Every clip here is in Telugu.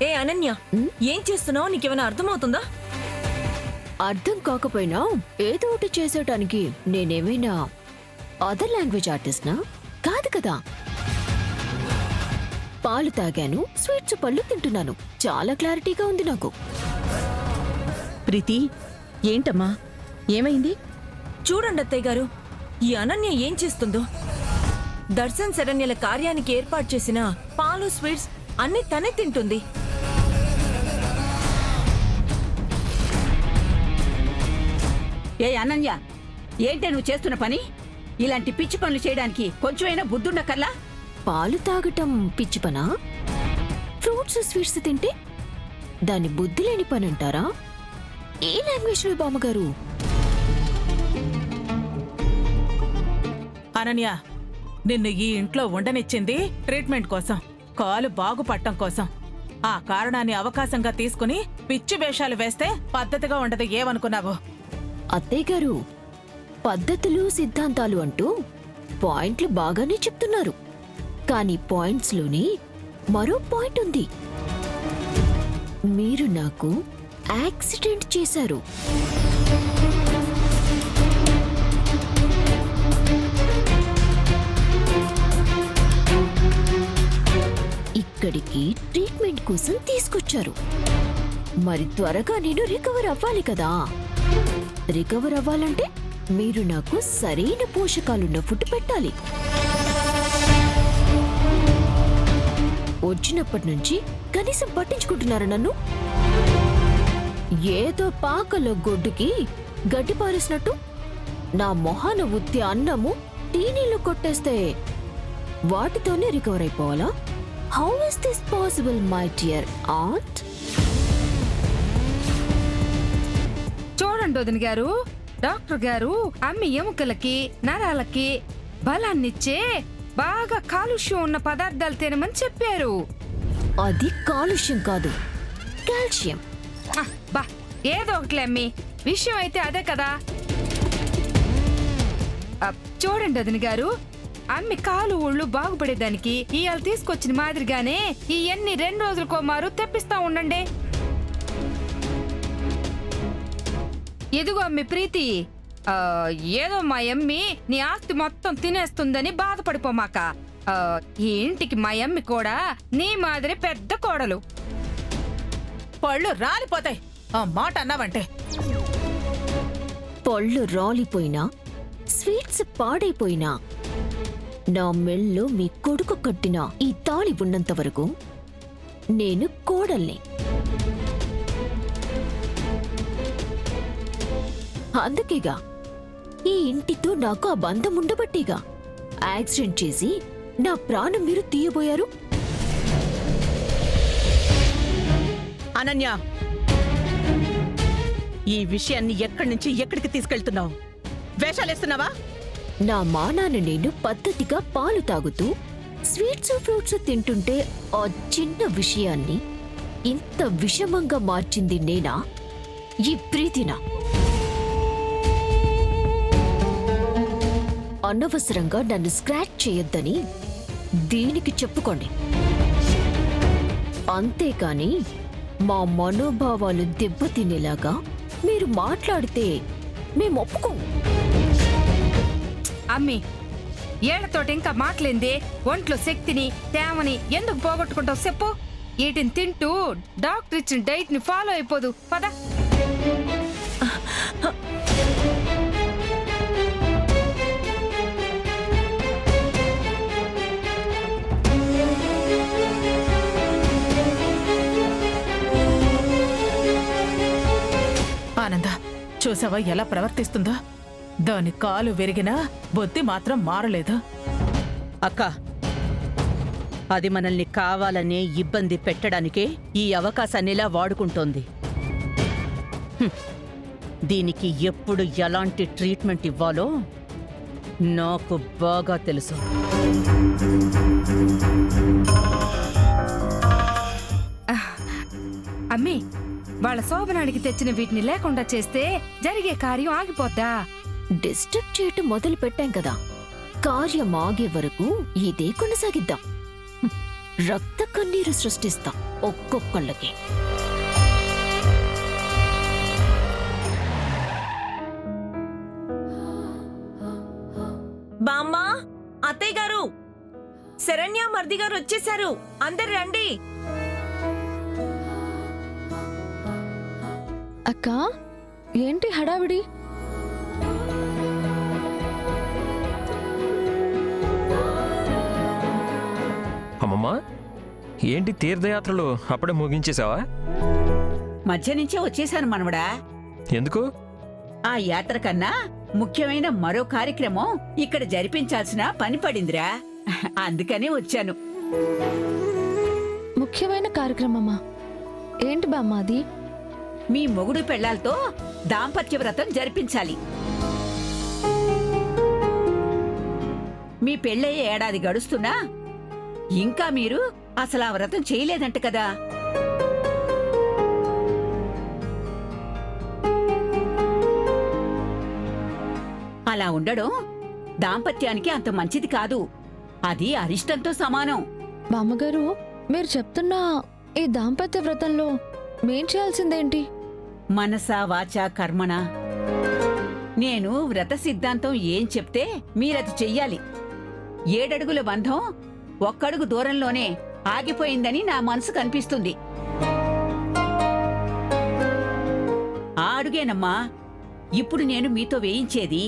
ఏ అనన్య, ఏం చేస్తున్నావు? నీకేమైనా అర్థమవుతుందా? అర్థం కాకపోయినా ఏదో ఒకటి చేసేటానికి నేనేమైనా అదర్ లాంగ్వేజ్ ఆర్టిస్ట్నా? కాదు కదా. పాలు తాగాను, స్వీట్స్ పళ్ళు తింటున్నాను. చాలా క్లారిటీగా ఉంది నాకు. ప్రీతి, ఏంటమ్మా, ఏమైంది? చూడండి అత్తయ్య గారు, ఈ అనన్య ఏం చేస్తుందో. దర్శన్ శరణ్యల కార్యానికి ఏర్పాటు చేసిన పాలు, స్వీట్స్ అన్ని తనే తింటుంది. ఏ అనన్య, ఏంటే నువ్వు చేస్తున్న పని? ఇలాంటి పిచ్చి పనులు చేయడానికి కొంచెమైనా బుద్ధుండకల్లా? పాలు తాగటం పిచ్చి పనా? ఫ్రూట్స్ స్వీట్స్ తింటే దాన్ని బుద్ధి లేని పని అంటారా? ఏ లాంగ్వేజ్లో బామ్మగారు? అనన్య, నిన్ను ఈ ఇంట్లో ఉండనిచ్చింది ట్రీట్మెంట్ కోసం, కాలు బాగుపడటం కోసం. ఆ కారణాన్ని అవకాశంగా తీసుకుని పిచ్చి వేషాలు వేస్తే పద్ధతిగా ఉండదు. ఏమనుకున్నావు? అత్తయ్య గారు, పద్ధతులు సిద్ధాంతాలు అంటూ పాయింట్లు బాగానే చెప్తున్నారు. కానీ పాయింట్స్లోనే మరో పాయింట్ ఉంది. మీరు నాకు యాక్సిడెంట్ చేశారు. ఇక్కడికి ట్రీట్మెంట్ కోసం తీసుకొచ్చారు. మరి త్వరగా నేను రికవర్ అవ్వాలి కదా. రికవర్ అవ్వాలంటే మీరు నాకు సరైన పోషకాలున్న ఫుడ్ పెట్టాలి. వచ్చినప్పటి నుంచి కనీసం పట్టించుకుంటున్నారా నన్ను? ఏదో పాకలో గొడ్డుకి గడ్డి పారేసినట్టు నా మొహాన ఉత్తి అన్నము టీనీళ్లు కొట్టేస్తే వాటితోనే రికవర్ అయిపోవాలా? How is this possible my dear aunt? చూడండి వదిన గారు, డాక్టర్ గారు అమ్మి ఎముకలకి నరాలకి బలాన్నిచ్చే బాగా కాలుష్యం ఉన్న పదార్థాలు తినమని చెప్పారు. అది కాలుష్యం కాదు, కాల్షియం. బా ఏదో ఒకటి అమ్మి, విషయం అయితే అదే కదా. చూడండి వదిన గారు, అమ్మి కాలు ఊళ్ళు బాగుపడేదానికి ఇవాళ తీసుకొచ్చిన మాదిరిగానే ఇవన్నీ 2 రోజులకోమారు తెప్పిస్తా ఉండండి. ఎదుగో అమ్మి ప్రీతి, ఏదో మా అమ్మి నీ ఆస్తి మొత్తం తినేస్తుందని బాధపడిపోమాక. ఈ ఇంటికి మా అమ్మి కూడా నీ మాదిరి పెద్ద కోడలు. పళ్ళు రాలిపోతాయి ఆ మాట అన్నావంటే. పళ్ళు రాలిపోయినా, స్వీట్స్ పాడైపోయినా, నా మెల్లో మీ కొడుకు కట్టిన ఈ తాళి ఉన్నంత వరకు నేను కోడల్ని. అందుకేగా ఈ ఇంటితో నాకు ఆ బంధం ఉండబట్టేగా యాక్సిడెంట్ చేసి నా ప్రాణం మీరు తీయబోయారు. అనన్య, ఈ విషయాన్ని ఎక్కడి నుంచి ఎక్కడికి తీసుకెళ్తున్నావు? వేషాలేస్తున్నావా? నా మానాన్ని నేను పద్ధతిగా పాలు తాగుతూ స్వీట్స్ ఫ్రూట్స్ తింటుంటే ఆ చిన్న విషయాన్ని ఇంత విషమంగా మార్చింది నేనా, ఈ ప్రీతినా? అనవసరంగా నన్ను స్క్రాచ్ చేయొద్దని దీనికి చెప్పుకోండి. అంతేకాని మా మనోభావాలు దెబ్బతినేలాగా మీరు మాట్లాడితే మేము ఒప్పుకోం. అమ్మి, ఏళ్లతోటి ఇంకా మాటలేంది. ఒంట్లో శక్తిని తేమని ఎందుకు పోగొట్టుకుంటావు చెప్పు. వీటిని తింటూ డాక్టర్ ఇచ్చిన డైట్ ని ఫాలో అయిపోదు పద. ఆనంద, చూసావా ఎలా ప్రవర్తిస్తుందో? దాని కాలు విరిగినా బుద్ధి మాత్రం మారలేదు. అక్క, అది మనల్ని కావాలనే ఇబ్బంది పెట్టడానికే ఈ అవకాశాన్నిలా వాడుకుంటోంది. దీనికి ఎప్పుడు ఎలాంటి ట్రీట్మెంట్ ఇవ్వాలో నాకు బాగా తెలుసు. అమ్మి, వాళ్ళ శోభనానికి తెచ్చిన వీటిని లేకుండా చేస్తే జరిగే కార్యం ఆగిపోద్దా? డిస్టర్బ్ చేయటం మొదలు పెట్టాం కదా, కార్యం ఆగే వరకు ఇదే కొనసాగిద్దాం. రక్త కన్నీరు సృష్టిస్తాం. ఒక్కొక్కళ్ళకి. బామ్మ, అత్తయ్య గారు, శరణ్య మర్ది గారు వచ్చేసారు. అందరు రండి. అక్క, ఏంటి హడావిడి? అమ్మమ్మా, ఏంటి తీర్థయాత్రలు అప్పుడే ముగించేశావా? మధ్య నుంచే వచ్చేశాను మనవడా. ఎందుకు? ఆ యాత్ర కన్నా ముఖ్యమైన మరో కార్యక్రమం ఇక్కడ జరిపించాల్సిన పని పడిందిరా. అందుకనే వచ్చాను. ముఖ్యమైన కార్యక్రమమా? ఏంటి బామ్మ అది? మీ మొగుడు పెళ్లాలతో దాంపత్య వ్రతం జరిపించాలి. మీ పెళ్ళయ్యే ఏడాది గడుస్తున్నా ఇంకా మీరు అసలు ఆ వ్రతం చేయలేదంట కదా. అలా ఉండడం దాంపత్యానికి అంత మంచిది కాదు. అది అరిష్టంతో సమానం. బామ్మగారు, మీరు చెప్తున్న ఈ దాంపత్య వ్రతంలో మేం చేయాల్సిందేంటి? మనసా వాచా కర్మణ. నేను వ్రత సిద్ధాంతం ఏం చెప్తే మీరది చెయ్యాలి. 7 అడుగుల బంధం ఒక్కడుగు దూరంలోనే ఆగిపోయిందని నా మనసు కనిపిస్తుంది. ఆ అడుగేనమ్మా ఇప్పుడు నేను మీతో వేయించేది.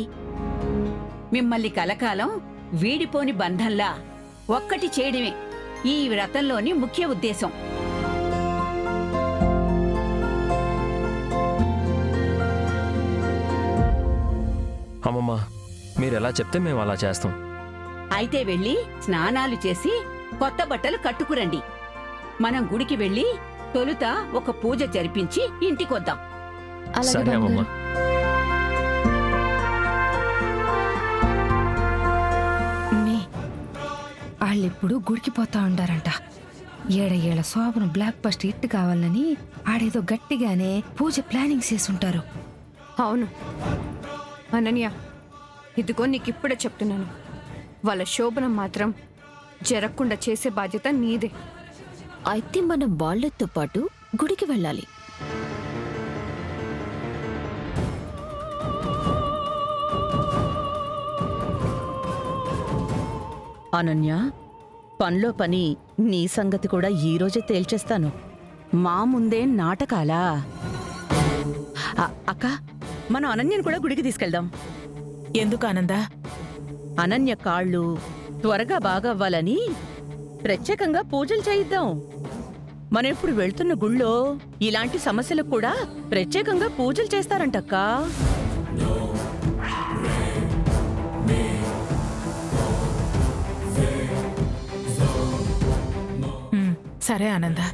మిమ్మల్ని కలకాలం వీడిపోని బంధంలా ఒక్కటి చేయడమే ఈ వ్రతంలోని ముఖ్య ఉద్దేశం. అమ్మమ్మ, మీరు ఎలా చెప్తే మేము అలా చేస్తాం. అయితే వెళ్ళి స్నానాలు చేసి కొత్త బట్టలు కట్టుకురండి. మనం గుడికి వెళ్ళి తొలుత ఒక పూజ జరిపించి ఇంటికొద్దాం. అలాగే సరే అమ్మమ్మ. బామ్మగారు. వాళ్ళెప్పుడు గుడికి పోతా ఉండారంట. ఏడ శోభను బ్లాక్ బస్ట్ హిట్ కావాలని ఆడేదో గట్టిగానే పూజ ప్లానింగ్ చేసుంటారు. అవును అనన్య, ఇదిగో నీకిప్పుడే చెప్తున్నాను, వాళ్ళ శోభనం మాత్రం జరగకుండా చేసే బాధ్యత నీదే. అయితే మనం వాళ్ళతో పాటు గుడికి వెళ్ళాలి. అనన్య, పనిలో పని నీ సంగతి కూడా ఈరోజే తేల్చేస్తాను. మా ముందే నాటకాలా? అక్క, మనం అనన్యను కూడా గుడికి తీసుకెళ్దాం. ఎందుకు ఆనందా? అనన్య కాళ్ళు త్వరగా బాగవ్వాలని ప్రత్యేకంగా పూజలు చేయిద్దాం. మనం ఇప్పుడు వెళ్తున్న గుళ్ళో ఇలాంటి సమస్యలకు కూడా ప్రత్యేకంగా పూజలు చేస్తారంటక్కా. సరే ఆనందా,